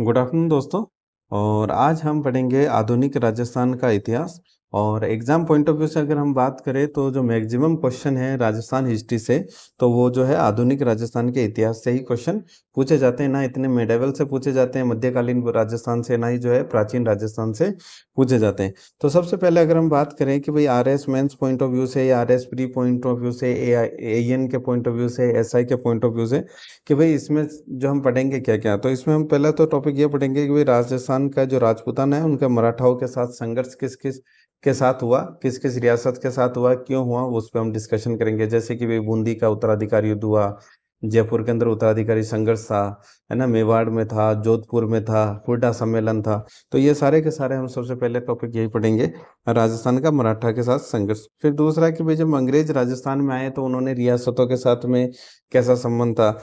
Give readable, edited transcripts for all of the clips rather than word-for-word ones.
Good afternoon दोस्तों। और आज हम पढ़ेंगे आधुनिक राजस्थान का इतिहास। और एग्जाम पॉइंट ऑफ व्यू से अगर हम बात करें तो जो मैक्सिमम क्वेश्चन है राजस्थान हिस्ट्री से, तो वो जो है आधुनिक राजस्थान के इतिहास से ही क्वेश्चन पूछे जाते हैं। ना इतने मेडिवल से पूछे जाते हैं मध्यकालीन राजस्थान से, ना ही जो है प्राचीन राजस्थान से पूछे जाते हैं। तो सबसे पहले अगर हम बात करें कि भाई R S mains point of view से, या R S pre point of view से, A N K point of view से, S I K point of view से, कि भाई इसमें जो हम पढ़ेंगे क्या क्या। तो इसमें हम पहला तो टॉपिक ये पढ़ेंगे कि भाई राजस्थान का जो राजपूताना है उनका मराठाओं के साथ संघर्ष किस किस के साथ हुआ, किस किस रियासत के साथ हुआ, क्यों हुआ, उस पर हम डिस्कशन करेंगे। जैसे कि भाई बूंदी का उत्तराधिकारी युद्ध हुआ, जयपुर के अंदर उत्तराधिकारी संघर्ष था, है ना, मेवाड़ में था, जोधपुर में था, हुड्डा सम्मेलन था। तो ये सारे के सारे हम सबसे पहले टॉपिक यही पढ़ेंगे, राजस्थान का मराठा के साथ संघर्ष। फिर दूसरा कि भाई जब अंग्रेज राजस्थान में आए तो उन्होंने रियासतों के साथ में कैसा संबंध था।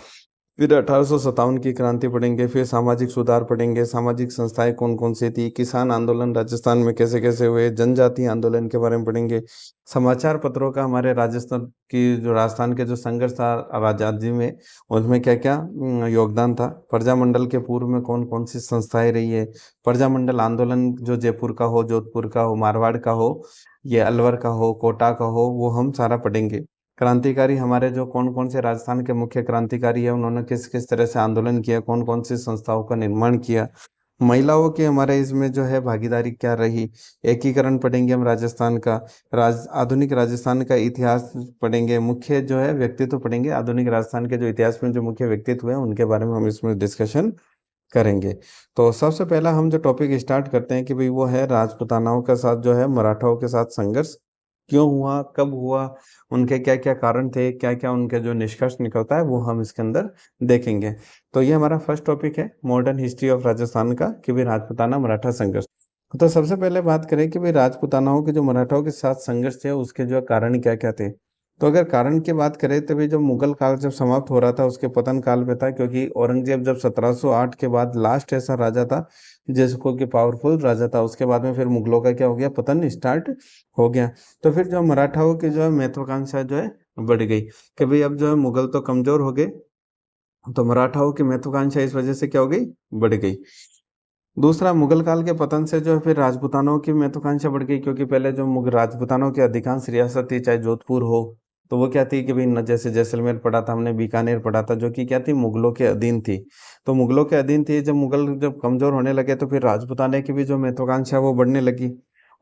फिर 1857 की क्रांति पढ़ेंगे। फिर सामाजिक सुधार पढ़ेंगे, सामाजिक संस्थाएं कौन कौन सी थी, किसान आंदोलन राजस्थान में कैसे कैसे हुए, जनजातीय आंदोलन के बारे में पढ़ेंगे। समाचार पत्रों का हमारे राजस्थान की जो राजस्थान के जो संघर्ष था आजादी में, उसमें क्या क्या योगदान था। प्रजामंडल के पूर्व में कौन कौन सी संस्थाएं रही है। प्रजामंडल आंदोलन जो जयपुर का हो, जोधपुर का हो, मारवाड़ का हो, ये अलवर का हो, कोटा का हो, वो हम सारा पढ़ेंगे। क्रांतिकारी हमारे जो कौन कौन से राजस्थान के मुख्य क्रांतिकारी है, उन्होंने किस किस तरह से आंदोलन किया, कौन कौन सी संस्थाओं का निर्माण किया। महिलाओं की हमारे इसमें जो है भागीदारी क्या रही। एकीकरण पढ़ेंगे हम राजस्थान का। आधुनिक राजस्थान का इतिहास पढ़ेंगे। मुख्य जो है व्यक्तित्व पढ़ेंगे आधुनिक राजस्थान के जो इतिहास में जो मुख्य व्यक्तित्व है उनके बारे में हम इसमें डिस्कशन करेंगे। तो सबसे पहला हम जो टॉपिक स्टार्ट करते हैं कि भाई वो है राजपूतानाओं के साथ जो है मराठाओं के साथ संघर्ष क्यों हुआ, कब हुआ, उनके क्या क्या कारण थे, क्या क्या उनके जो निष्कर्ष निकलता है वो हम इसके अंदर देखेंगे। तो ये हमारा फर्स्ट टॉपिक है मॉडर्न हिस्ट्री ऑफ राजस्थान का, कि भाई राजपूताना मराठा संघर्ष। तो सबसे पहले बात करें कि भाई राजपूतानाओं के जो मराठाओं के साथ संघर्ष थे उसके जो कारण क्या क्या थे। तो अगर कारण की बात करें तो भाई जब मुगल काल जब समाप्त हो रहा था उसके पतन काल में था, क्योंकि औरंगजेब जब 1708 के बाद लास्ट ऐसा राजा था जिसको कि पावरफुल राजा था, उसके बाद में फिर मुगलों का क्या हो गया, पतन स्टार्ट हो गया। तो फिर जो मराठाओं की जो है महत्वाकांक्षा जो है बढ़ गई कि भाई अब जो है मुगल तो कमजोर हो गए, तो मराठाओं की महत्वाकांक्षा इस वजह से क्या हो गई, बढ़ गई। दूसरा, मुगल काल के पतन से जो है फिर राजपूतानों की महत्वाकांक्षा बढ़ गई, क्योंकि पहले जो राजपूतानों की अधिकांश रियासत थी, चाहे जोधपुर हो, तो वो क्या थी कि भाई जैसे जैसलमेर पढ़ा था हमने, बीकानेर पढ़ा था, जो कि क्या थी, मुगलों के अधीन थी। तो मुगलों के अधीन थी, जब मुगल जब कमजोर होने लगे तो फिर राजपूताने की भी जो महत्वाकांक्षा है वो बढ़ने लगी।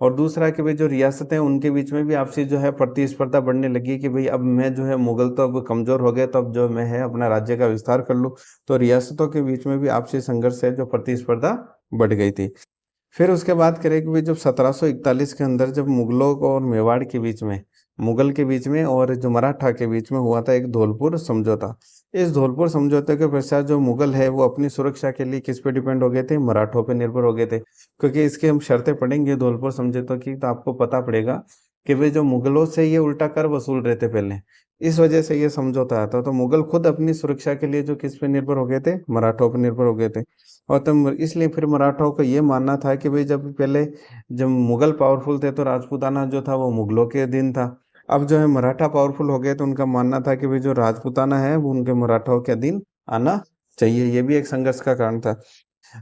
और दूसरा कि भाई जो रियासतें उनके बीच में भी आपसी जो है प्रतिस्पर्धा बढ़ने लगी, कि भाई अब मैं जो है मुगल तो अब कमजोर हो गए, तो अब जो मैं है अपना राज्य का विस्तार कर लूँ। तो रियासतों के बीच में भी आपसी संघर्ष है, जो प्रतिस्पर्धा बढ़ गई थी। फिर उसके बाद करें कि जब 1741 के अंदर जब मुगलों और मेवाड़ के बीच में, मुगल के बीच में और जो मराठा के बीच में हुआ था एक धौलपुर समझौता। इस धौलपुर समझौते के पश्चात जो मुगल है वो अपनी सुरक्षा के लिए किस पे डिपेंड हो गए थे, मराठों पे निर्भर हो गए थे। क्योंकि इसके हम शर्तें पढ़ेंगे धौलपुर समझौते की, तो आपको पता पड़ेगा कि भाई जो मुगलों से ये उल्टा कर वसूल रहे थे पहले, इस वजह से ये समझौता आया था। तो मुगल खुद अपनी सुरक्षा के लिए जो किस पे निर्भर हो गए थे, मराठों पर निर्भर हो गए थे। और तब इसलिए फिर मराठाओं का ये मानना था कि भाई जब पहले जब मुगल पावरफुल थे तो राजपूताना जो था वो मुगलों के अधीन था। अब जो है मराठा पावरफुल हो गए तो उनका मानना था कि भाई जो राजपूताना है वो उनके मराठाओं के अधीन आना चाहिए। ये भी एक संघर्ष का कारण था।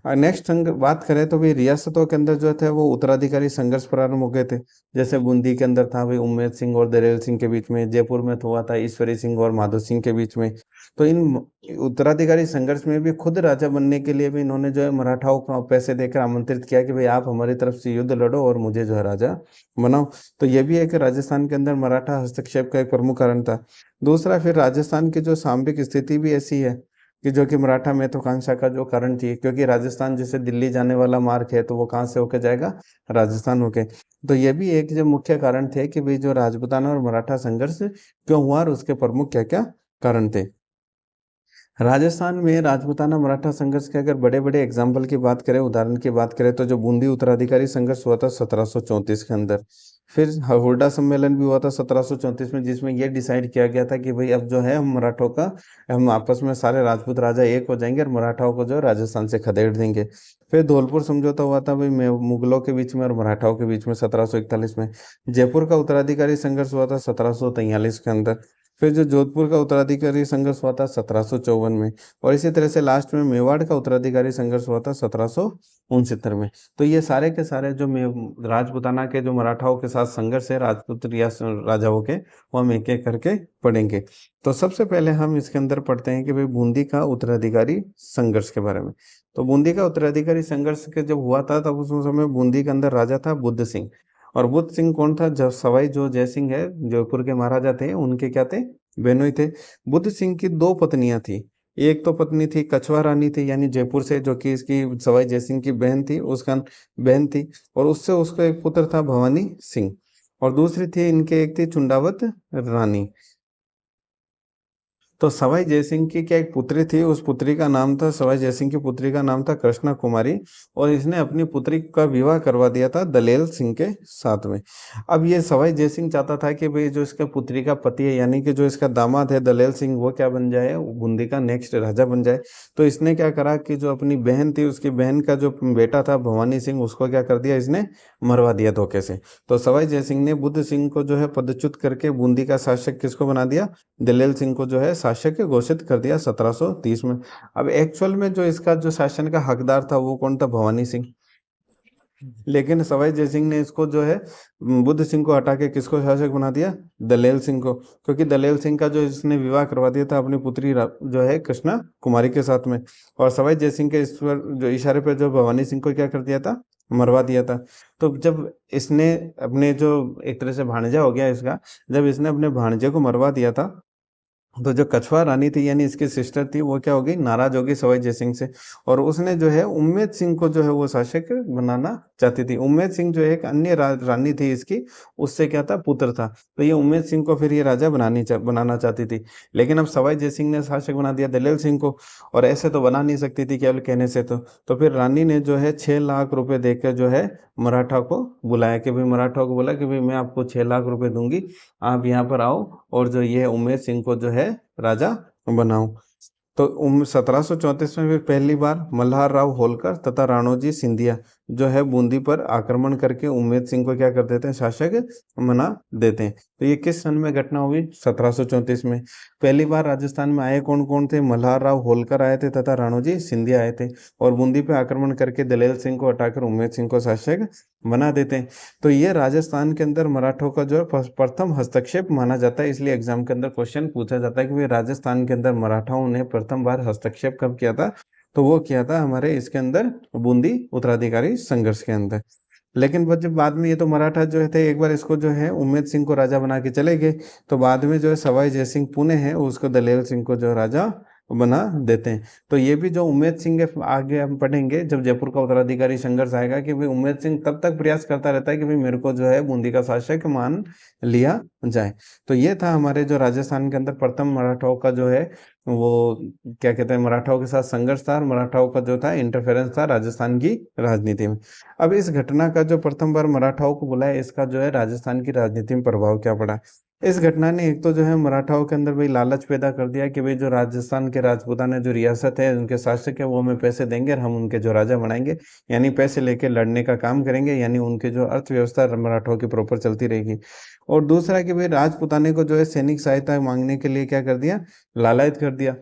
नेक्स्ट बात करें तो भी रियासतों के अंदर जो थे वो उत्तराधिकारी संघर्ष प्रारंभ हो गए थे। जैसे बूंदी के अंदर था भाई उम्मेद सिंह और दरियल सिंह के बीच में, जयपुर में तो हुआ था ईश्वरी सिंह और माधो सिंह के बीच में। तो इन उत्तराधिकारी संघर्ष में भी खुद राजा बनने के लिए भी इन्होंने जो है मराठाओं को पैसे देकर आमंत्रित किया कि भाई आप हमारी तरफ से युद्ध लड़ो और मुझे जो है राजा बनाओ। तो ये भी एक राजस्थान के अंदर मराठा हस्तक्षेप का एक प्रमुख कारण था। दूसरा, फिर राजस्थान की जो सामरिक स्थिति भी ऐसी है कि जो कि मराठा महत्वाकांक्षा का जो कारण थी, क्योंकि राजस्थान जैसे दिल्ली जाने वाला मार्ग है तो वो कहाँ से होके जाएगा, राजस्थान होके। तो ये भी एक जो मुख्य कारण थे कि भाई जो राजपूताना और मराठा संघर्ष क्यों हुआ और उसके प्रमुख क्या क्या कारण थे। राजस्थान में राजपूताना मराठा संघर्ष के अगर बड़े बड़े एग्जाम्पल की बात करें, उदाहरण की बात करें, तो जो बूंदी उत्तराधिकारी संघर्ष हुआ था 1734 के अंदर। फिर हुड्डा सम्मेलन भी हुआ था 1734 में, जिसमें यह डिसाइड किया गया था कि भाई अब जो है हम मराठों का, हम आपस में सारे राजपूत राजा एक हो जाएंगे और मराठाओं को जो है राजस्थान से खदेड़ देंगे। फिर धौलपुर समझौता हुआ था भाई मुगलों के बीच में और मराठाओं के बीच में 1741 में। जयपुर का उत्तराधिकारी संघर्ष हुआ था 1743 के अंदर। फिर जो जोधपुर का उत्तराधिकारी संघर्ष हुआ था 1754 में, और इसी तरह से लास्ट में मेवाड़ का उत्तराधिकारी संघर्ष हुआ था 1769 में। तो ये सारे के सारे जो राजपूताना के जो मराठाओं के साथ संघर्ष है राजपूत राजाओं के, वो हम एक एक करके पढ़ेंगे। तो सबसे पहले हम इसके अंदर पढ़ते हैं कि भाई बूंदी का उत्तराधिकारी संघर्ष के बारे में। तो बूंदी का उत्तराधिकारी संघर्ष के जब हुआ था तब उस समय बूंदी के अंदर राजा था बुद्ध सिंह। और बुद्ध सिंह कौन था? जब सवाई जो जयसिंह है, जयपुर के महाराजा थे, उनके क्या थे? बेनोई थे। बुद्ध सिंह की दो पत्नियां थी। एक तो पत्नी थी कछवा रानी थी, यानी जयपुर से, जो कि इसकी सवाई जयसिंह की बहन थी, उसका बहन थी। और उससे उसका एक पुत्र था भवानी सिंह। और दूसरी थी इनके, एक थी चुंडावत रानी। तो सवाई जयसिंह की क्या एक पुत्री थी, उस पुत्री का नाम था, सवाई जयसिंह की पुत्री का नाम था कृष्णा कुमारी। और इसने अपनी पुत्री का विवाह करवा दिया था दलेल सिंह के साथ में। अब ये सवाई जयसिंह चाहता था कि भाई जो इसका पुत्री का पति है, यानी कि जो इसका दामाद है दलेल सिंह, वो क्या बन जाए? बूंदी का नेक्स्ट राजा बन जाए। तो इसने क्या करा कि जो अपनी बहन थी, उसकी बहन का जो बेटा था भवानी सिंह, उसको क्या कर दिया? इसने मरवा दिया धोखे से। तो सवाई जयसिंह ने बुद्ध सिंह को जो है पदच्युत करके बूंदी का शासक किसको बना दिया? दलेल सिंह को जो है शासक घोषित कर दिया 1730 में। अब एक्चुअल में जो इसका जो शासन का हकदार था वो कौन था? भवानी सिंह। लेकिन सवाई जयसिंह ने इसको जो है बुद्ध सिंह को हटा के किसको शासक बना दिया? दलेल सिंह को। क्योंकि दलेल सिंह का जो इसने विवाह करवा दिया था अपनी पुत्री जो है कृष्णा कुमारी के साथ में। और सवाई जयसिंह के इस पर जो इशारे पे जो भवानी सिंह को क्या कर दिया था? मरवा दिया था। तो जब इसने अपने जो एक तरह से भांजा हो गया इसका, जब इसने अपने भांजे को मरवा दिया था, तो जो कछवा रानी थी यानी इसकी सिस्टर थी, वो क्या हो गई? नाराज हो गई सवाई जयसिंह से। और उसने जो है उम्मेद सिंह को जो है वो शासक बनाना चाहती थी। उम्मेद सिंह जो एक अन्य रानी थी इसकी, उससे क्या था? पुत्र था। तो ये उम्मेद सिंह को फिर ये राजा बनाना चाहती थी। लेकिन अब सवाई जयसिंह ने शासक बना दिया दलेल सिंह को, और ऐसे तो बना नहीं सकती थी केवल कहने से। तो फिर रानी ने जो है 6 लाख रुपए देकर जो है मराठा को बुलाया, कि भाई मराठा को बोला कि भाई मैं आपको 6 लाख रुपए दूंगी, आप यहाँ पर आओ और जो ये उम्मेद सिंह को जो है राजा बनाओ। तो 1734 में भी पहली बार मल्हार राव होलकर तथा राणोजी सिंधिया जो है बूंदी पर आक्रमण करके उम्मेद सिंह को क्या कर देते हैं? शासक बना देते हैं। तो ये किस सन में घटना हुई? 1734 में। पहली बार राजस्थान में आए कौन कौन थे? मल्हार राव होलकर आए थे तथा राणोजी सिंधिया आए थे। और बूंदी पे आक्रमण करके दलेल सिंह को हटाकर उम्मेद सिंह को शासक बना देते हैं। तो ये राजस्थान के अंदर मराठों का जो है प्रथम हस्तक्षेप माना जाता है। इसलिए एग्जाम के अंदर क्वेश्चन पूछा जाता है कि भाई राजस्थान के अंदर मराठाओं ने प्रथम बार हस्तक्षेप कब किया था? तो वो किया था हमारे इसके अंदर बूंदी उत्तराधिकारी संघर्ष के अंदर। लेकिन जब बाद में ये तो मराठा जो थे एक बार इसको जो है उम्मेद सिंह को राजा बना के चले गए। तो बाद में जो है सवाई जयसिंह पुणे है उसको दलेल सिंह को जो राजा बना देते हैं। तो ये भी जो उम्मेद सिंह है, आगे हम पढ़ेंगे जब जयपुर का उत्तराधिकारी संघर्ष आएगा, कि भाई उम्मेद सिंह तब तक प्रयास करता रहता है कि भाई मेरे को जो है बूंदी का शासक मान लिया जाए। तो ये था हमारे जो राजस्थान के अंदर प्रथम मराठाओं का जो है वो क्या कहते हैं, मराठाओं के साथ संघर्ष था, और मराठाओं का जो था इंटरफेरेंस था राजस्थान की राजनीति में। अब इस घटना का जो प्रथम बार मराठाओं को बुलाया, इसका जो है राजस्थान की राजनीति में प्रभाव क्या पड़ा? इस घटना ने एक तो जो है मराठाओं के अंदर भाई लालच पैदा कर दिया कि भाई जो राजस्थान के राजपूताना जो रियासत है, उनके शासक है, वो हमें पैसे देंगे और हम उनके जो राजा बनाएंगे। यानी पैसे लेके लड़ने का काम करेंगे, यानी उनकी जो अर्थव्यवस्था मराठाओं की प्रॉपर चलती रहेगी। और दूसरा कि भाई राजपूताने को जो है सैनिक सहायता मांगने के लिए क्या कर दिया? लालायत कर दिया।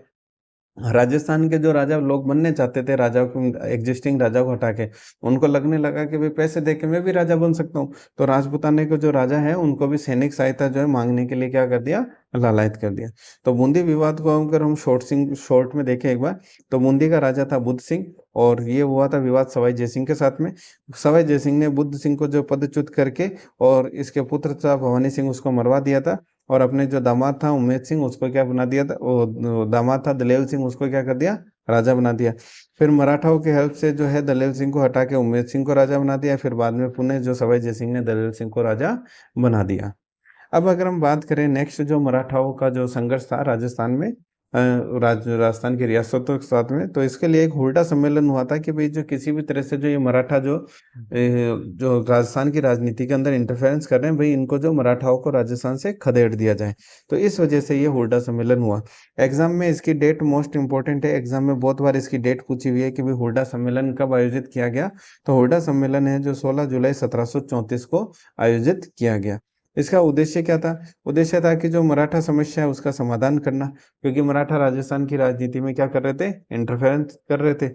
राजस्थान के जो राजा लोग बनने चाहते थे, राजा को, एग्जिस्टिंग राजा को हटा के, उनको लगने लगा कि भाई पैसे दे के मैं भी राजा बन सकता हूँ। तो राजपूताने के जो राजा है उनको भी सैनिक सहायता जो है मांगने के लिए क्या कर दिया? लालायत कर दिया। तो बूंदी विवाद को अगर हम शॉर्ट में देखें एक बार, तो बूंदी का राजा था बुद्ध सिंह, और ये हुआ था विवाद सवाई जयसिंह के साथ में। सवाई जयसिंह ने बुद्ध सिंह को जो पदच्युत करके, और इसके पुत्र था भवानी सिंह, उसको मरवा दिया था। और अपने जो दामाद था उम्मेद सिंह, उसको क्या बना दिया था? वो दामाद था दलेल सिंह, उसको क्या कर दिया? राजा बना दिया। फिर मराठाओं की हेल्प से जो है दलेल सिंह को हटा के उम्मेद सिंह को राजा बना दिया। फिर बाद में पुनः जो सवाई जयसिंह ने दलेल सिंह को राजा बना दिया। अब अगर हम बात करें नेक्स्ट जो मराठाओं का जो संघर्ष था राजस्थान में, राजस्थान की रियासतों के साथ में, तो इसके लिए एक हुल्डा सम्मेलन हुआ था कि भाई जो किसी भी तरह से जो ये मराठा जो राजस्थान की राजनीति के अंदर इंटरफेरेंस कर रहे हैं, भाई इनको जो मराठाओं को राजस्थान से खदेड़ दिया जाए। तो इस वजह से ये हुल्डा सम्मेलन हुआ। एग्जाम में इसकी डेट मोस्ट इंपॉर्टेंट है। एग्जाम में बहुत बार इसकी डेट पूछी हुई है कि भाई हुल्डा सम्मेलन कब आयोजित किया गया। तो हुल्डा सम्मेलन है जो 16 जुलाई 1734 को आयोजित किया गया। इसका उद्देश्य क्या था? उद्देश्य था कि जो मराठा समस्या है उसका समाधान करना, क्योंकि मराठा राजस्थान की राजनीति में क्या कर रहे थे? इंटरफेरेंस कर रहे थे।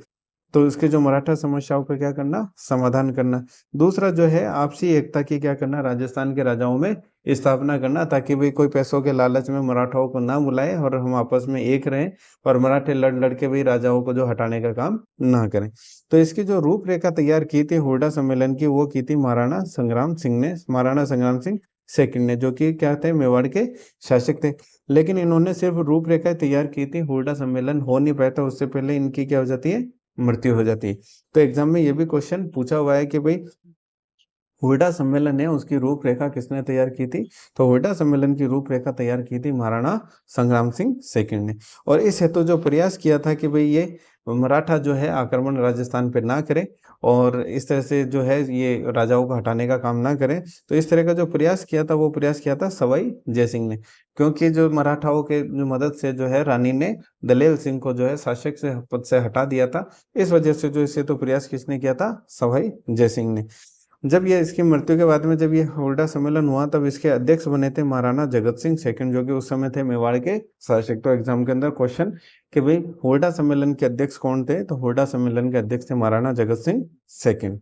तो इसके जो मराठा समस्याओं का क्या करना? समाधान करना। दूसरा जो है आपसी एकता की क्या करना? राजस्थान के राजाओं में स्थापना करना, ताकि भाई कोई पैसों के लालच में मराठाओं को ना बुलाए और हम आपस में एक रहें और मराठे लड़ लड़ के भी राजाओं को जो हटाने का काम ना करें। तो इसकी जो रूपरेखा तैयार की थी हुड्डा सम्मेलन की, वो की थी महाराणा संग्राम सिंह ने, महाराणा संग्राम सिंह सेकंड ने, जो कि क्या थे? मेवाड़ के शासक थे। लेकिन इन्होंने सिर्फ रूपरेखा तैयार की थी, हुड्डा सम्मेलन हो नहीं पाया था, उससे पहले इनकी क्या हो जाती है? मृत्यु हो जाती है। तो एग्जाम में ये भी क्वेश्चन पूछा हुआ है कि भाई हुड्डा सम्मेलन है उसकी रूपरेखा किसने तैयार की थी? तो हुड्डा सम्मेलन की रूपरेखा तैयार की थी महाराणा संग्राम सिंह सेकंड ने। और इस हेतु जो प्रयास किया था कि भाई ये मराठा जो है आक्रमण राजस्थान पे ना करे और इस तरह से जो है ये राजाओं को हटाने का काम ना करें, तो इस तरह का जो प्रयास किया था वो प्रयास किया था सवाई जयसिंह ने। क्योंकि जो मराठाओं के जो मदद से जो है रानी ने दलेल सिंह को जो है शासक से पद से हटा दिया था। इस वजह से जो इसे तो प्रयास किसने किया था? सवाई जयसिंह ने। जब ये इसकी मृत्यु के बाद में जब ये हुड्डा सम्मेलन हुआ तब इसके अध्यक्ष बने थे महाराणा जगत सिंह सेकंड, जो कि उस समय थे मेवाड़ के शासक। तो एग्जाम के अंदर क्वेश्चन कि भाई हुड्डा सम्मेलन के अध्यक्ष कौन थे? तो हुड्डा सम्मेलन के अध्यक्ष थे महाराणा जगत सिंह सेकंड।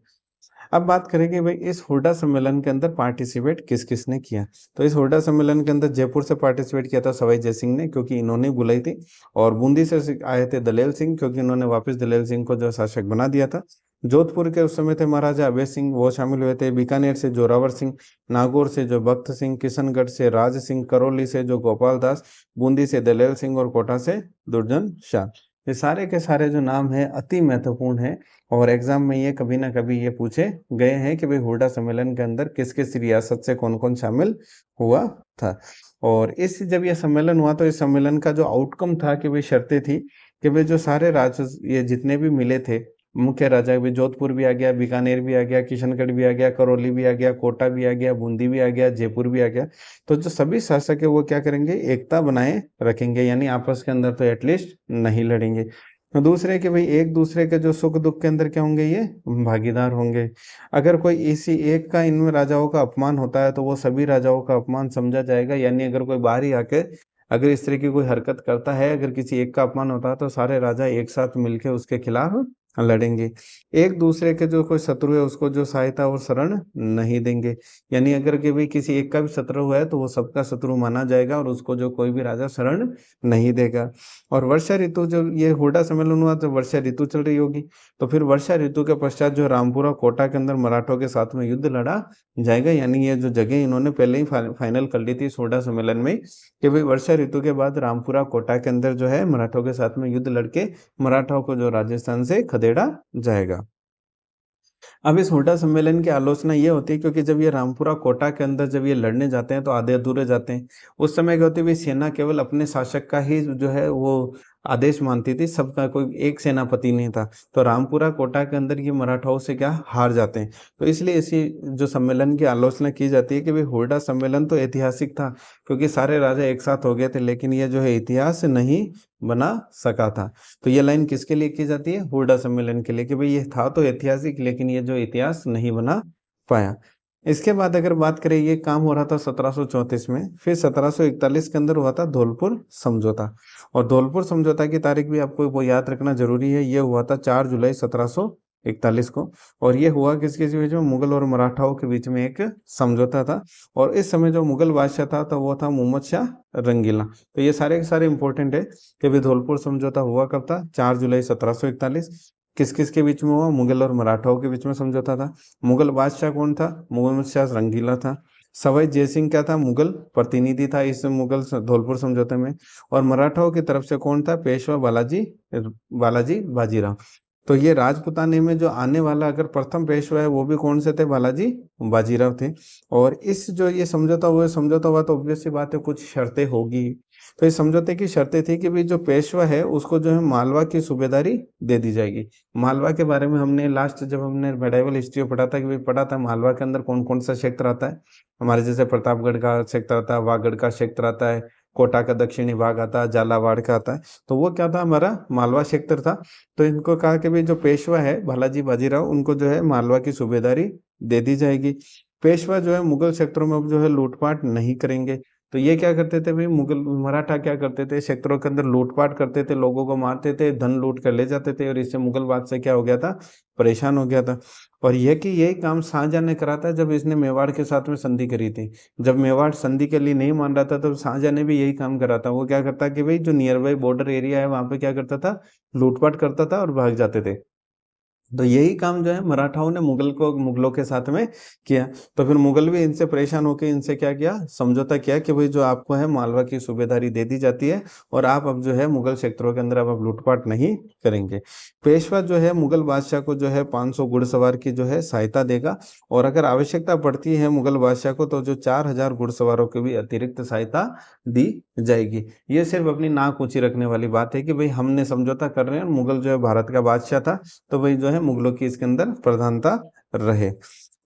अब बात करेंगे भाई इस हुड्डा सम्मेलन के अंदर पार्टिसिपेट किस किसने किया। तो इस हुड्डा सम्मेलन के अंदर जयपुर से पार्टिसिपेट किया था सवाई जयसिंह ने, क्योंकि इन्होंने बुलाई थी। और बूंदी से आए थे दलेल सिंह, क्योंकि इन्होंने वापस दलेल सिंह को जो शासक बना दिया था। जोधपुर के उस समय थे महाराजा अभय सिंह, वो शामिल हुए थे। बीकानेर से जोरावर सिंह, नागौर से जो भक्त सिंह, किशनगढ़ से राज सिंह, करौली से जो गोपाल दास, बूंदी से दलेल सिंह और कोटा से दुर्जन शाह। ये सारे के सारे जो नाम है अति महत्वपूर्ण है और एग्जाम में ये कभी ना कभी ये पूछे गए हैं कि भाई हुड्डा सम्मेलन के अंदर किस किस रियासत से कौन कौन शामिल हुआ था। और इस जब ये सम्मेलन हुआ तो इस सम्मेलन का जो आउटकम था कि भाई शर्तें थी कि भाई जो सारे राज ये जितने भी मिले थे मुख्य राजा, भी जोधपुर भी आ गया, बीकानेर भी आ गया, किशनगढ़ भी आ गया, करौली भी आ गया, कोटा भी आ गया, बूंदी भी आ गया, जयपुर भी आ गया। तो जो सभी शासक है वो क्या करेंगे? एकता बनाए रखेंगे, यानी आपस के अंदर तो एटलीस्ट नहीं लड़ेंगे। तो दूसरे कि भाई एक दूसरे के जो सुख दुख के अंदर क्या होंगे? ये भागीदार होंगे। अगर कोई इसी एक का इनमें राजाओं का अपमान होता है तो वो सभी राजाओं का अपमान समझा जाएगा, यानी अगर कोई बाहर ही आके अगर इस तरह की कोई हरकत करता है, अगर किसी एक का अपमान होता है तो सारे राजा एक साथ मिलके उसके खिलाफ लड़ेंगे। एक दूसरे के जो कोई शत्रु है उसको जो सहायता और शरण नहीं देंगे, यानी अगर कि भाई किसी एक का भी शत्रु हुआ है तो वो सबका शत्रु माना जाएगा और उसको जो कोई भी राजा शरण नहीं देगा। और वर्षा ऋतु जब ये हुड्डा सम्मेलन हुआ तो वर्षा ऋतु चल रही होगी, तो फिर वर्षा ऋतु के पश्चात जो रामपुरा कोटा के अंदर मराठों के साथ में युद्ध लड़ा जाएगा, यानी ये जो जगह इन्होंने पहले ही फाइनल कर ली थी इस हुड्डा सम्मेलन में कि भाई वर्षा ऋतु के बाद रामपुरा कोटा के अंदर जो है मराठों के साथ में युद्ध लड़के मराठाओं को जो राजस्थान से खदेड़ा जाएगा। अब इस हुड्डा सम्मेलन की आलोचना ये होती है क्योंकि जब ये रामपुरा कोटा के अंदर जब ये लड़ने जाते हैं तो आधे अधूरे जाते हैं। उस समय क्या होती है, सेना केवल अपने शासक का ही जो है वो आदेश मानती थी, सबका कोई एक सेनापति नहीं था। तो रामपुरा कोटा के अंदर ये मराठाओं से क्या हार जाते हैं। तो इसलिए इसी जो सम्मेलन की आलोचना की जाती है कि भाई हुड्डा सम्मेलन तो ऐतिहासिक था क्योंकि सारे राजा एक साथ हो गए थे, लेकिन ये जो है इतिहास नहीं बना सका था। तो ये लाइन किसके लिए की जाती है? हुड्डा सम्मेलन के लिए कि भाई ये था तो ऐतिहासिक, लेकिन ये जो इतिहास नहीं बना पाया। इसके बाद अगर बात करें, ये काम हो रहा था 1734 में, फिर 1741 के अंदर हुआ था धौलपुर समझौता। और धौलपुर समझौता की तारीख भी आपको वो याद रखना जरूरी है। ये हुआ था 4 जुलाई 1741 को। और ये हुआ किसके बीच में? मुगल और मराठाओं के बीच में एक समझौता था। और इस समय जो मुगल बादशाह था तो वो था मोहम्मद शाह रंगीला। तो ये सारे के सारे इंपॉर्टेंट है कि भाई धौलपुर समझौता हुआ कब था? 4 जुलाई 1741। किस किस के बीच में हुआ? मुगल और मराठाओं के बीच में समझौता था। मुगल बादशाह कौन था? मोहम्मद शाह रंगीला था। सवाई जयसिंह क्या था? मुगल प्रतिनिधि था इस मुगल धौलपुर समझौते में। और मराठाओं की तरफ से कौन था? पेशवा बालाजी बालाजी बाजीराव। तो ये राजपुताने में जो आने वाला अगर प्रथम पेशवा है वो भी कौन से थे? बालाजी बाजीराव थे। और इस जो ये समझौता हुआ तो ऑब्वियस सी बात है कुछ शर्तें होगी। तो इस समझौते की शर्तें थी कि भाई जो पेशवा है उसको जो है मालवा की सूबेदारी दे दी जाएगी। मालवा के बारे में हमने लास्ट जब हमने मेडाइवल हिस्ट्री में पढ़ा था कि भाई पढ़ा था मालवा के अंदर कौन कौन सा क्षेत्र आता है। हमारे जैसे प्रतापगढ़ का क्षेत्र आता है, वागड़ का क्षेत्र आता है, कोटा का दक्षिणी भाग आता है, झालावाड़ का आता है। तो वो क्या था? हमारा मालवा क्षेत्र था। तो इनको कहा कि भाई जो पेशवा है बालाजी बाजीराव उनको जो है मालवा की सूबेदारी दे दी जाएगी। पेशवा जो है मुगल क्षेत्रों में अब जो है लूटपाट नहीं करेंगे। तो ये क्या करते थे भाई, मुगल मराठा क्या करते थे, क्षेत्रों के अंदर लूटपाट करते थे, लोगों को मारते थे, धन लूट कर ले जाते थे, और इससे मुगल बादशाह क्या हो गया था, परेशान हो गया था। और यह कि यही काम शाहजहां ने करा था जब इसने मेवाड़ के साथ में संधि करी थी। जब मेवाड़ संधि के लिए नहीं मान रहा था तो शाहजहां ने भी यही काम करा था। वो क्या करता कि भाई जो नियर बाई बॉर्डर एरिया है वहां पे क्या करता था, लूटपाट करता था और भाग जाते थे। तो यही काम जो है मराठाओं ने मुगलों के साथ में किया। तो फिर मुगल भी इनसे परेशान होकर इनसे क्या किया, समझौता किया कि भाई जो आपको है मालवा की सूबेदारी दे दी जाती है, और आप अब जो है मुगल क्षेत्रों के अंदर अब लूटपाट नहीं करेंगे। पेशवा जो है मुगल बादशाह को जो है 500 घुड़सवार की जो है सहायता देगा, और अगर आवश्यकता पड़ती है मुगल बादशाह को तो जो 4000 घुड़सवारों की भी अतिरिक्त सहायता दी जाएगी। ये सिर्फ अपनी नाक ऊंची रखने वाली बात है कि भाई हमने समझौता कर रहे हैं, मुगल जो है भारत का बादशाह था, तो वही जो है मुगलों की इसके अंदर प्रधानता रहे।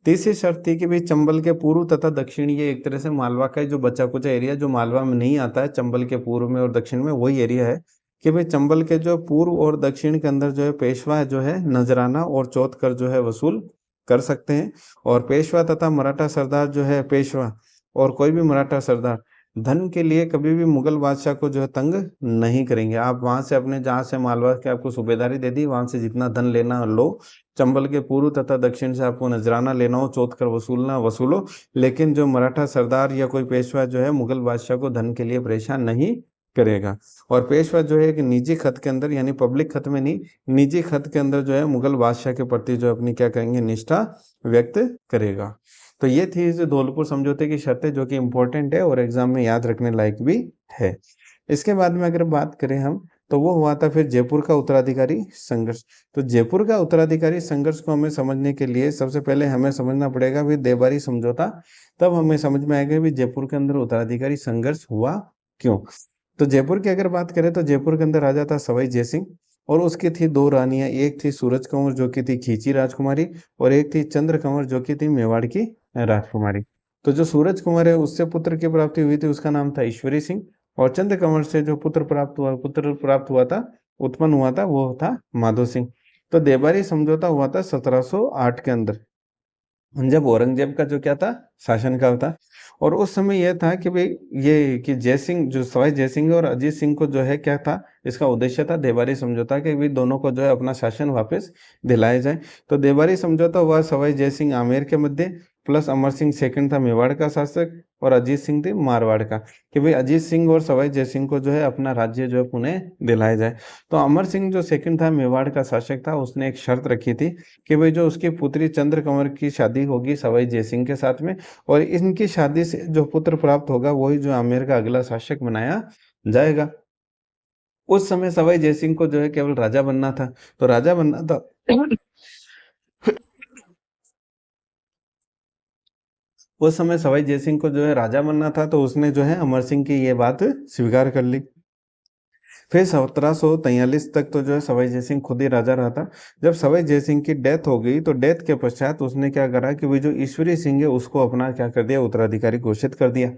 तीसरी शर्त थी कि भाई चंबल के पूर्व तथा दक्षिण, ये एक तरह से मालवा का जो बचा कुचा एरिया जो मालवा में नहीं आता है, चंबल के पूर्व में और दक्षिण में वही एरिया है, कि भाई चंबल के जो पूर्व और दक्षिण के अंदर जो है पेशवा जो है नजराना और चौथ कर जो है वसूल कर सकते हैं। और पेशवा तथा मराठा सरदार जो है, पेशवा और कोई भी मराठा सरदार धन के लिए कभी भी मुगल बादशाह को जो है तंग नहीं करेंगे। आप वहां से अपने जहां से मालवा के आपको सूबेदारी दे दी, वहां से जितना धन लेना हो लो, चंबल के पूर्व तथा दक्षिण से आपको नजराना लेना हो, चौथ कर वसूलना वसूलो, लेकिन जो मराठा सरदार या कोई पेशवा जो है मुगल बादशाह को धन के लिए परेशान नहीं करेगा। और पेशवा जो है एक निजी खत के अंदर, यानी पब्लिक खत में नहीं, निजी खत के अंदर जो है मुगल बादशाह के प्रति जो अपनी क्या कहेंगे, निष्ठा व्यक्त करेगा। तो ये थी इस धौलपुर समझौते की शर्तें, जो कि इम्पोर्टेंट है और एग्जाम में याद रखने लायक भी है। इसके बाद में अगर बात करें हम, तो वो हुआ था फिर जयपुर का उत्तराधिकारी संघर्ष। तो जयपुर का उत्तराधिकारी संघर्ष को हमें समझने के लिए सबसे पहले हमें समझना पड़ेगा भी देवबारी समझौता, तब हमें समझ में आएगा भी जयपुर के अंदर उत्तराधिकारी संघर्ष हुआ क्यों। तो जयपुर की अगर बात करें तो जयपुर के अंदर राजा था सवाई जयसिंह, और उसकी थी दो रानियां, एक थी सूरज कंवर जो कि थी खींची राजकुमारी, और एक थी चंद्र कंवर जो कि थी मेवाड़ की राजकुमारी। तो जो सूरज कुमार है उससे पुत्र की प्राप्ति हुई थी, उसका नाम था ईश्वरी सिंह। और चंद्र कंवर से जो पुत्र प्राप्त हुआ था, उत्पन्न हुआ था, वो था माधो सिंह। तो देबारी समझौता हुआ था 1708 के अंदर, जब औरंगजेब का जो क्या था, शासनकाल था। और उस समय यह था कि भाई ये कि जयसिंह, जो सवाई जयसिंह और अजीत सिंह को जो है क्या था, इसका उद्देश्य था देवारी समझौता कि भाई दोनों को जो है अपना शासन वापस दिलाया जाए। तो देवारी समझौता हुआ सवाई जयसिंह आमेर के मध्य, प्लस अमर सिंह सेकंड था मेवाड़ का शासक, और अजीत सिंह थे मारवाड़ का, कि भाई अजीत सिंह और सवाई जयसिंह को जो है अपना राज्य जो है पुनः दिलाया जाए। तो अमर सिंह जो सेकंड था मेवाड़ का शासक था, उसने एक शर्त रखी थी कि भाई जो उसकी पुत्री चंद्र कंवर की शादी होगी सवाई जयसिंह के साथ में, और इनकी शादी से जो पुत्र प्राप्त होगा वही जो आमेर का अगला शासक बनाया जाएगा। उस समय सवाई जयसिंह को जो है केवल राजा बनना था, तो राजा बनना था। उस समय सवाई जयसिंह को जो है राजा बनना था, तो उसने जो है अमर सिंह की ये बात स्वीकार कर ली। फिर 1743 तक तो जो है सवाई जयसिंह खुद ही राजा रहा था। जब सवाई जयसिंह की डेथ हो गई, तो डेथ के पश्चात उसने क्या करा कि वो जो ईश्वरी सिंह है उसको अपना क्या कर दिया, उत्तराधिकारी घोषित कर दिया।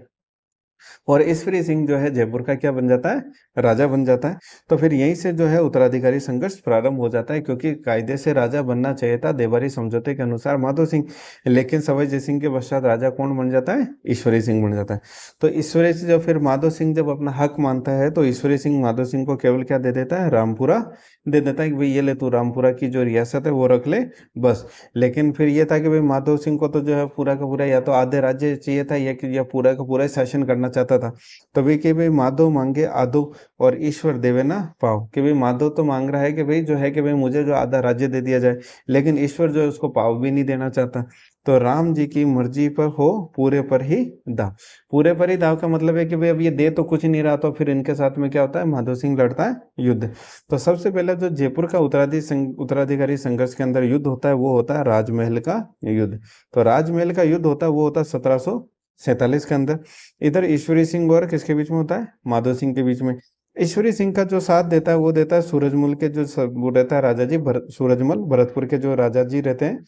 और ईश्वरी सिंह जो है जयपुर का क्या बन जाता है, राजा बन जाता है। तो फिर यहीं से जो है उत्तराधिकारी संघर्ष प्रारंभ हो जाता है, क्योंकि कायदे से राजा बनना चाहिए था देवारी समझौते के अनुसार माधो सिंह, लेकिन सवाई जय सिंह के पश्चात राजा कौन बन जाता है, ईश्वरी सिंह बन जाता है। तो ईश्वरी से जब फिर माधो सिंह जब अपना हक मानता है, तो ईश्वरी सिंह माधो सिंह को केवल क्या दे देता है, रामपुरा दे देता है कि भाई ये ले तू रामपुरा की जो रियासत है वो रख ले बस। लेकिन फिर ये था कि भाई माधो सिंह को तो जो है पूरा का पूरा या तो आधे राज्य चाहिए था, या पूरा का पूरा शासन करना चाहता था। तभी कि भाई माधव मांगे आधो और ईश्वर देवे ना पाओ, कि भाई माधव तो मांग रहा है कि भाई जो है कि भाई मुझे जो आधा राज्य दे दिया जाए, लेकिन ईश्वर जो है उसको पाव भी नहीं देना चाहता। तो राम जी की मर्जी पर हो, पूरे पर ही दाव। पूरे पर ही दाव का मतलब है कि भाई अब ये दे तो कुछ नहीं रहा, तो फिर इनके साथ में क्या होता है, माधो सिंह लड़ता है युद्ध। तो सबसे पहले जो जयपुर का उत्तराधिकारी संघर्ष के अंदर युद्ध होता है, वो होता है राजमहल का युद्ध। तो राजमहल का युद्ध होता है, वो होता है 1747 के अंदर। इधर ईश्वरी सिंह और किसके बीच में होता है, माधो सिंह के बीच में। ईश्वरी सिंह का जो साथ देता है वो देता है सूरजमल के जो वो रहता है राजा जी सूरजमल, भरतपुर के जो राजा जी रहते हैं,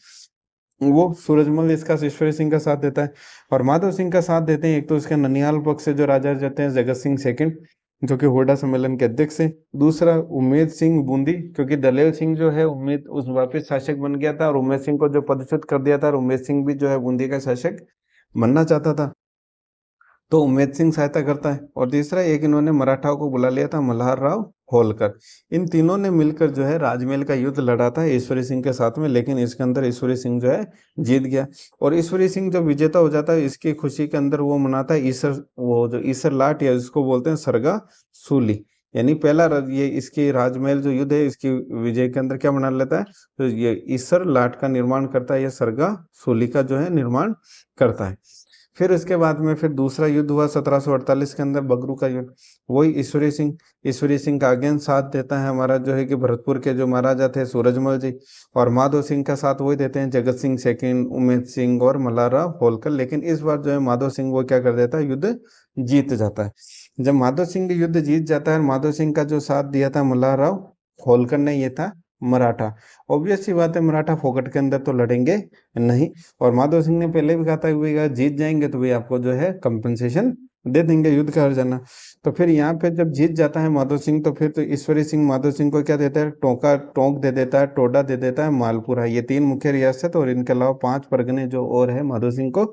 वो सूरजमल इसका ईश्वरी सिंह का साथ देता है। और माधव सिंह का साथ देते हैं एक तो इसके ननिहाल पक्ष से जो राजा रहते हैं जगत सिंह सेकंड, जो कि हुड्डा सम्मेलन के अध्यक्ष है। दूसरा उम्मेद सिंह बूंदी, क्योंकि दलेल सिंह जो है उम्मेद उस वापिस शासक बन गया था और उम्मेद सिंह को जो पदच्युत कर दिया था, और उम्मेद सिंह भी जो है बूंदी का शासक बनना चाहता था, तो उम्मेद सिंह सहायता करता है। और तीसरा एक इन्होंने मराठाओं को बुला लिया था, मल्हार राव होलकर। इन तीनों ने मिलकर जो है राजमहल का युद्ध लड़ा था ईश्वरी सिंह के साथ में, लेकिन इसके अंदर ईश्वरी सिंह जो है जीत गया। और ईश्वरी सिंह जब विजेता हो जाता है, इसकी खुशी के अंदर वो मनाता है ईसर, वो जो ईसर लाट या इसको बोलते हैं सरगा सूली, यानी पहला ये इसकी राजमहल जो युद्ध है इसकी विजय के अंदर क्या मना लेता है, तो ये ईसर लाट का निर्माण करता है, ये सरगा सूली का जो है निर्माण करता है। फिर इसके बाद में फिर दूसरा युद्ध हुआ 1748 के अंदर, बगरू का युद्ध। वही ईश्वरी सिंह का अगेन साथ देता है हमारा जो है कि भरतपुर के जो महाराजा थे सूरजमल जी, और माधो सिंह का साथ वही देते हैं जगत सिंह सेकंड, उमेद सिंह और मल्हार होलकर। लेकिन इस बार जो है माधो सिंह वो क्या कर देता है, युद्ध जीत जाता है। जब माधो सिंह युद्ध जीत जाता है, माधो सिंह का जो साथ दिया था मल्हार होलकर ने, ये था मराठा। ऑब्वियस सी बात है, मराठा फोकट के अंदर तो लड़ेंगे नहीं, और माधव सिंह ने पहले भी कहा था कि भाई अगर जीत जाएंगे तो भाई आपको जो है कंपनसेशन दे देंगे, युद्ध का हर जाना। तो फिर यहाँ पे जब जीत जाता है माधव सिंह, तो फिर तो ईश्वरी सिंह माधव सिंह को क्या देता है, टोंक दे देता है, टोडा दे देता है, मालपुरा, ये 3 मुख्य रियासत और इनके अलावा 5 परगने जो और है माधव सिंह को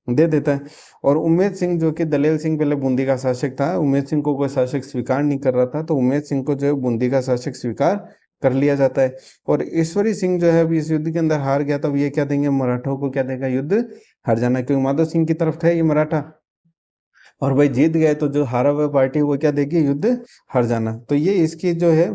दे देता है। और उम्मेद सिंह जो कि दलेल सिंह पहले बूंदी का शासक था, उम्मेद सिंह को कोई शासक स्वीकार नहीं कर रहा था, तो उम्मेद सिंह को जो है बूंदी का शासक स्वीकार कर लिया जाता है। और ईश्वरी सिंह जो है अभी इस युद्ध के अंदर हार गया, तब ये क्या देंगे, मराठों को क्या देगा, युद्ध हार जाना, क्योंकि माधव सिंह की तरफ थे ये मराठा, और भाई जीत गए तो जो हारा हुआ पार्टी वो क्या देगी, युद्ध हार जाना। तो ये इसकी जो है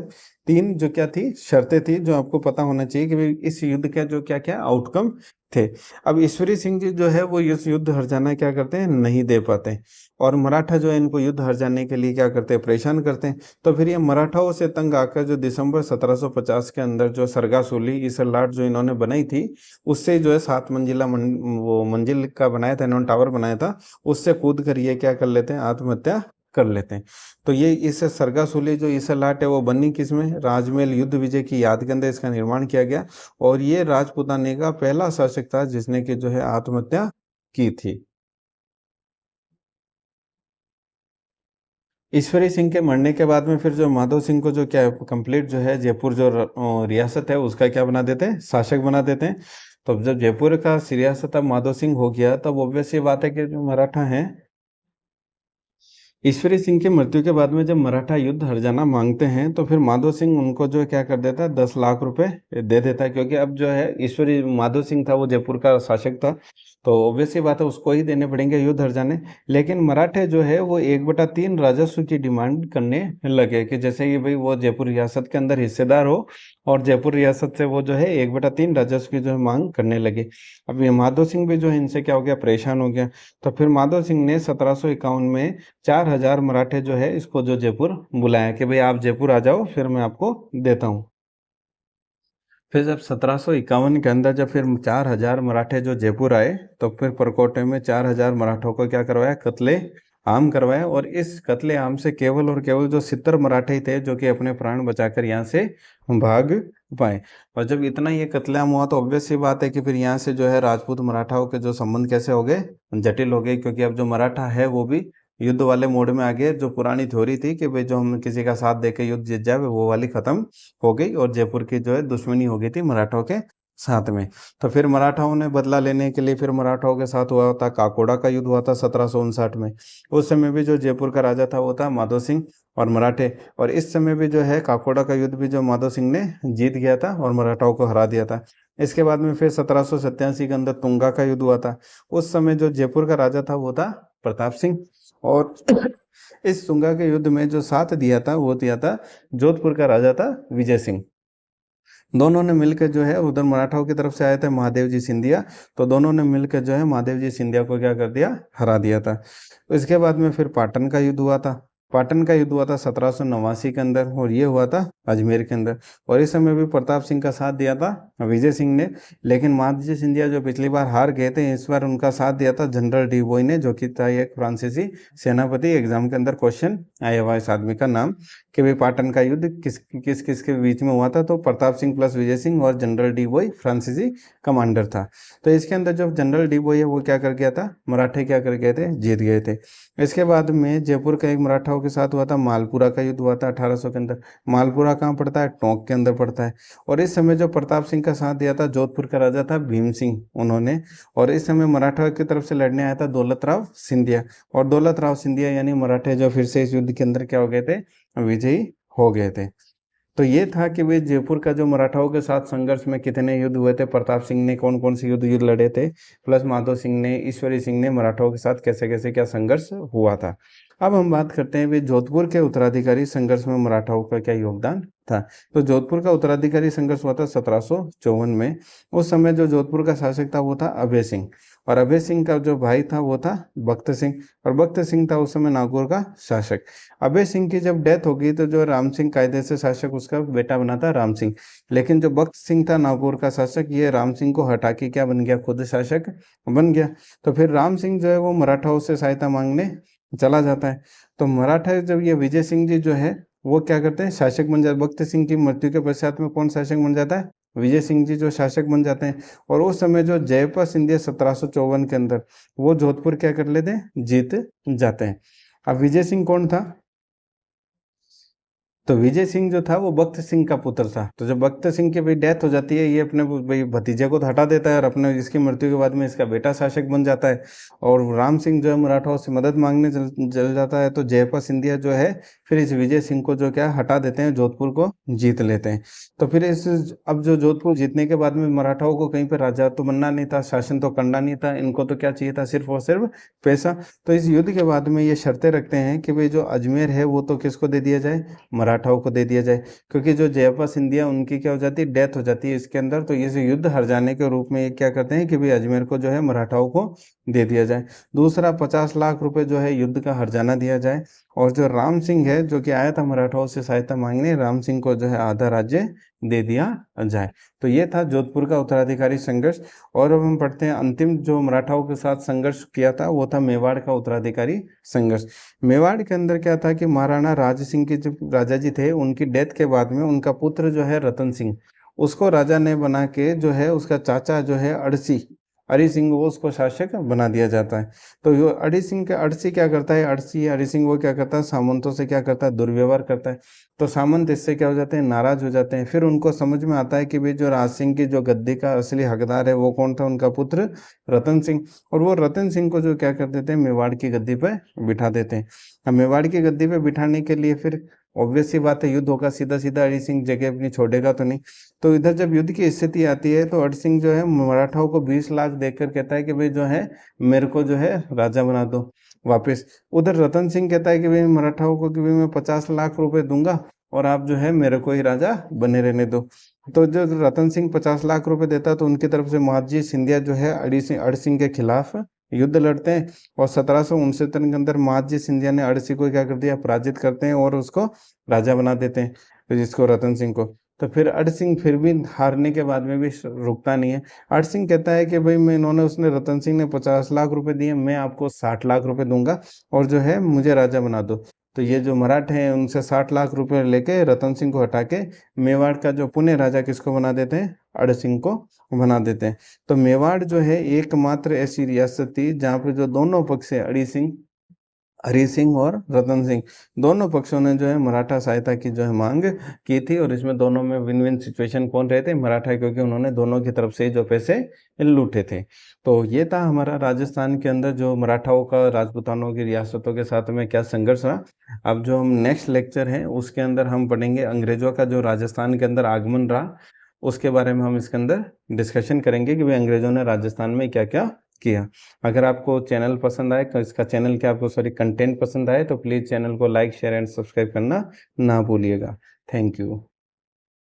3 जो क्या थी शर्तें थी, जो आपको पता होना चाहिए कि भाई इस युद्ध का जो क्या क्या आउटकम थे। अब ईश्वरी सिंह जी जो है वो इस युद्ध हर जाना क्या करते हैं, नहीं दे पाते, और मराठा जो है इनको युद्ध हर जाने के लिए क्या करते हैं, परेशान करते हैं। तो फिर ये मराठाओं से तंग आकर जो दिसंबर 1750 के अंदर जो सरगासुली ईसर लाट जो इन्होंने बनाई थी, उससे जो है 7 मंजिला वो मंजिल का बनाया था इन्होंने, टावर बनाया था, उससे कूद कर ये क्या कर लेते हैं, आत्महत्या कर लेते हैं। तो ये इस सरगासुली जो ईसर लाट है वो बनी किसमें, राजमहल युद्ध विजय की याद के अंदर इसका निर्माण किया गया, और ये राजपुताने का पहला शासक था जिसने कि जो है आत्महत्या की थी। ईश्वरी सिंह के मरने के बाद में फिर जो माधव सिंह को जो क्या कंप्लीट जो है जयपुर जो रियासत है उसका क्या बना देते हैं, शासक बना देते हैं। तो जब जयपुर का रियासत अब माधव सिंह हो गया, तब ऑब्वियस ये बात है कि जो मराठा हैं, ईश्वरी सिंह की मृत्यु के बाद में जब मराठा युद्ध हर्जाना मांगते हैं, तो फिर माधो सिंह उनको जो है क्या कर देता है, 10 लाख रुपए दे देता है, क्योंकि अब जो है ईश्वरी माधो सिंह था वो जयपुर का शासक था, तो ऑब्वियस ही बात है उसको ही देने पड़ेंगे युद्ध हर्जाने। लेकिन मराठे जो है वो 1/3 राजस्व की डिमांड करने लगे, कि जैसे कि भाई वो जयपुर रियासत के अंदर हिस्सेदार हो, और जयपुर रियासत से वो जो है 1/3 राजस्व की जो है मांग करने लगे। अब ये माधो सिंह भी जो है इनसे क्या हो गया, परेशान हो गया। तो फिर माधो सिंह ने 1751 में 4,000 मराठे जो है इसको जो जयपुर बुलाया कि भाई आप जयपुर आ जाओ, फिर मैं आपको देता हूँ। फिर जब 1751 के अंदर जब फिर 4,000 मराठे जो जयपुर आए, तो फिर परकोटे में 4,000 मराठों को क्या करवाया, कत्ले आम करवाया। और इस कत्ले आम से केवल और केवल जो 70 मराठे थे जो कि अपने प्राण बचाकर यहाँ से भाग पाए। और जब इतना ये कत्लेआम हुआ, तो ऑब्वियस सी बात है कि फिर यहाँ से जो है राजपूत मराठाओं के जो संबंध कैसे हो गए, जटिल हो गए, क्योंकि अब जो मराठा है वो भी युद्ध वाले मोड में आ गए। जो पुरानी थ्योरी थी कि भाई जो हम किसी का साथ देके युद्ध जीत जाए, वो वाली खत्म हो गई, और जयपुर की जो है दुश्मनी हो गई थी मराठों के साथ में। तो फिर मराठाओं ने बदला लेने के लिए फिर मराठाओं के साथ हुआ था काकोड़ा का युद्ध, हुआ था 1759 में। उस समय भी जो जयपुर का राजा था वो था माधो सिंह और मराठे, और इस समय भी जो है काकोड़ा का युद्ध भी जो माधो सिंह ने जीत गया था और मराठाओं को हरा दिया था। इसके बाद में फिर 1787 के अंदर तुंगा का युद्ध हुआ था। उस समय जो जयपुर का राजा था वो था प्रताप सिंह, और इस तुंगा के युद्ध में जो साथ दिया था वो दिया था जोधपुर का राजा था विजय सिंह। दोनों ने मिलकर जो है, उधर मराठाओं की तरफ से आए थे महादेव जी सिंधिया, तो दोनों ने मिलकर जो है महादेव जी सिंधिया को क्या कर दिया, हरा दिया था। इसके बाद में फिर पाटन का युद्ध हुआ था। पाटन का युद्ध हुआ था 1789 के अंदर, और ये हुआ था अजमेर के अंदर। और इस समय भी प्रताप सिंह का साथ दिया था विजय सिंह ने, लेकिन महादेव जी सिंधिया जो पिछली बार हार गए थे, इस बार उनका साथ दिया था जनरल डी बोई ने, जो कि था एक फ्रांसीसी सेनापति। एग्जाम के अंदर क्वेश्चन आया हुआ इस आदमी का नाम, कि भाई पाटन का युद्ध किस किस किस के बीच में हुआ था, तो प्रताप सिंह प्लस विजय सिंह, और जनरल डी बोई फ्रांसीसी कमांडर था। तो इसके अंदर जो जनरल डी बोई है वो क्या कर गया था, मराठे क्या कर गए थे, जीत गए थे। इसके बाद में जयपुर का एक मराठा मराठाओं के साथ हुआ था, मालपुरा का युद्ध हुआ था 1800 के अंदर। मालपुरा कहाँ पड़ता है? टोंक के अंदर पड़ता है। और इस समय जो प्रताप सिंह का साथ दिया था, जोधपुर का राजा था भीम सिंह उन्होंने। और इस समय मराठा की तरफ से लड़ने आया था दौलत राव सिंधिया। और दौलत राव सिंधिया यानी मराठे जो फिर से इस युद्ध के अंदर क्या हो गए थे? विजयी हो गए थे। तो ये था कि वे जयपुर का जो मराठाओं के साथ संघर्ष में कितने युद्ध हुए थे, प्रताप सिंह ने कौन कौन से युद्ध लड़े थे, प्लस माधो सिंह ने, ईश्वरी सिंह ने मराठाओं के साथ कैसे कैसे क्या संघर्ष हुआ था। अब हम बात करते हैं वे जोधपुर के उत्तराधिकारी संघर्ष में मराठाओं का क्या योगदान था। तो जोधपुर का उत्तराधिकारी संघर्ष हुआ था 1754 में। उस समय जो जोधपुर का शासक था वो था अभय सिंह। और अभय सिंह का जो भाई था वो था बख्त सिंह। और बख्त सिंह था उस समय नागौर का शासक। अभय सिंह की जब डेथ हो गई तो जो राम सिंह कायदे से शासक, उसका बेटा बना था राम सिंह। लेकिन जो बख्त सिंह था नागौर का शासक, ये राम सिंह को हटा के क्या बन गया? खुद शासक बन गया। तो फिर राम सिंह जो है वो मराठाओं से सहायता मांगने चला जाता है। तो मराठा जब ये विजय सिंह जी जो है वो क्या करते हैं? शासक बन जाते। बख्त सिंह की मृत्यु के पश्चात में कौन शासक बन जाता है? विजय सिंह जी जो शासक बन जाते हैं। और उस समय जो जयपा सिंधिया 1754 के अंदर वो जोधपुर क्या कर लेते हैं? जीत जाते हैं। अब विजय सिंह कौन था? तो विजय सिंह जो था वो बख्त सिंह का पुत्र था। तो जब बख्त सिंह की भाई डेथ हो जाती है, ये अपने भाई भतीजे को तो हटा देता है और अपने इसकी मृत्यु के बाद में इसका बेटा शासक बन जाता है। और राम सिंह जो है मराठाओं से मदद मांगने चल जाता है। तो जयपा सिंधिया जो है फिर इस विजय सिंह को जो क्या हटा देते हैं, जोधपुर को जीत लेते हैं। तो फिर इस अब जो जोधपुर जीतने के बाद में मराठाओं को कहीं पर राजा तो बनना नहीं था, शासन तो करना नहीं था, इनको तो क्या चाहिए था? सिर्फ और सिर्फ पैसा। तो इस युद्ध के बाद में ये शर्तें रखते हैं कि भाई जो अजमेर है वो तो किसको दे दिया जाए? मराठाओं को दे दिया जाए। क्योंकि जो जयपा सिंधिया उनकी क्या हो जाती है? डेथ हो जाती है इसके अंदर। तो ये युद्ध हार जाने के रूप में ये क्या करते हैं कि भाई अजमेर को जो है मराठाओं को दे दिया जाए। दूसरा 50 लाख रुपए जो है युद्ध का हर्जाना दिया जाए। और जो राम सिंह है जो कि आया था मराठाओं से सहायता मांगने, राम सिंह को जो है आधा राज्य दे दिया जाए। तो ये था जोधपुर का उत्तराधिकारी संघर्ष। और अब हम पढ़ते हैं अंतिम जो मराठाओं के साथ संघर्ष किया था वो था मेवाड़ का उत्तराधिकारी संघर्ष। मेवाड़ के अंदर क्या था कि महाराणा राज सिंह के जो राजा जी थे उनकी डेथ के बाद में उनका पुत्र जो है रतन सिंह, उसको राजा ने बना के जो है उसका चाचा जो है अड़सी अरी सिंह, वो उसको शासक बना दिया जाता है। तो यो अड़सी क्या करता है? अरी सिंह वो क्या करता है? सामंतों से क्या करता है? दुर्व्यवहार करता है। तो सामंत इससे क्या हो जाते हैं? नाराज हो जाते हैं। फिर उनको समझ में आता है कि भाई जो राज सिंह की जो गद्दी का असली हकदार है वो कौन था? उनका पुत्र रतन सिंह। और वो रतन सिंह को जो क्या कर देते हैं? मेवाड़ की गद्दी पे बिठा देते हैं। अब मेवाड़ की गद्दी पे बिठाने के लिए फिर ऑब्वियस सी बात है युद्ध होगा, सीधा सीधा अरी सिंह जगह अपनी छोड़ेगा तो नहीं। तो इधर जब युद्ध की स्थिति आती है तो अरी सिंह जो है मराठाओं को 20 लाख देकर कहता है कि भाई जो है मेरे को जो है राजा बना दो वापस। उधर रतन सिंह कहता है कि भाई मराठाओं को कि भाई मैं 50 लाख रुपए दूंगा और आप जो है मेरे को ही राजा बने रहने दो। तो जो रतन सिंह 50 लाख रुपए देता तो उनकी तरफ से महादजी सिंधिया जो है अड़ी सिंह के खिलाफ युद्ध लड़ते हैं। और 1769 के अंदर महादजी सिंधिया ने अड़सी को क्या कर दिया? पराजित करते हैं और उसको राजा बना देते हैं, तो जिसको रतन सिंह को। तो फिर अड़ सिंह फिर भी हारने के बाद में भी रुकता नहीं है। अड़ सिंह कहता है कि भाई मैं इन्होंने उसने रतन सिंह ने 50 लाख रुपए दिए, मैं आपको 60 लाख रुपए दूंगा और जो है मुझे राजा बना दो। तो ये जो मराठे हैं उनसे 60 लाख रुपए लेके रतन सिंह को हटा के मेवाड़ का जो पुणे राजा किसको बना देते हैं? अड़ सिंह को बना देते हैं। तो मेवाड़ जो है एकमात्र ऐसी रियासत थी जहाँ पे जो दोनों पक्ष है, हरी सिंह और रतन सिंह, दोनों पक्षों ने जो है मराठा सहायता की जो है मांग की थी। और इसमें दोनों में विन विन सिचुएशन कौन रहे थे? मराठा, क्योंकि उन्होंने दोनों की तरफ से जो पैसे लूटे थे। तो ये था हमारा राजस्थान के अंदर जो मराठाओं का राजपूतानों की रियासतों के साथ में क्या संघर्ष रहा। अब जो हम नेक्स्ट लेक्चर है उसके अंदर हम पढ़ेंगे अंग्रेजों का जो राजस्थान के अंदर आगमन रहा, उसके बारे में हम इसके अंदर डिस्कशन करेंगे कि भाई अंग्रेजों ने राजस्थान में क्या क्या किया। अगर आपको चैनल पसंद आए, इसका चैनल क्या आपको सॉरी कंटेंट पसंद आए तो प्लीज़ चैनल को लाइक शेयर एंड सब्सक्राइब करना ना भूलिएगा। Thank you.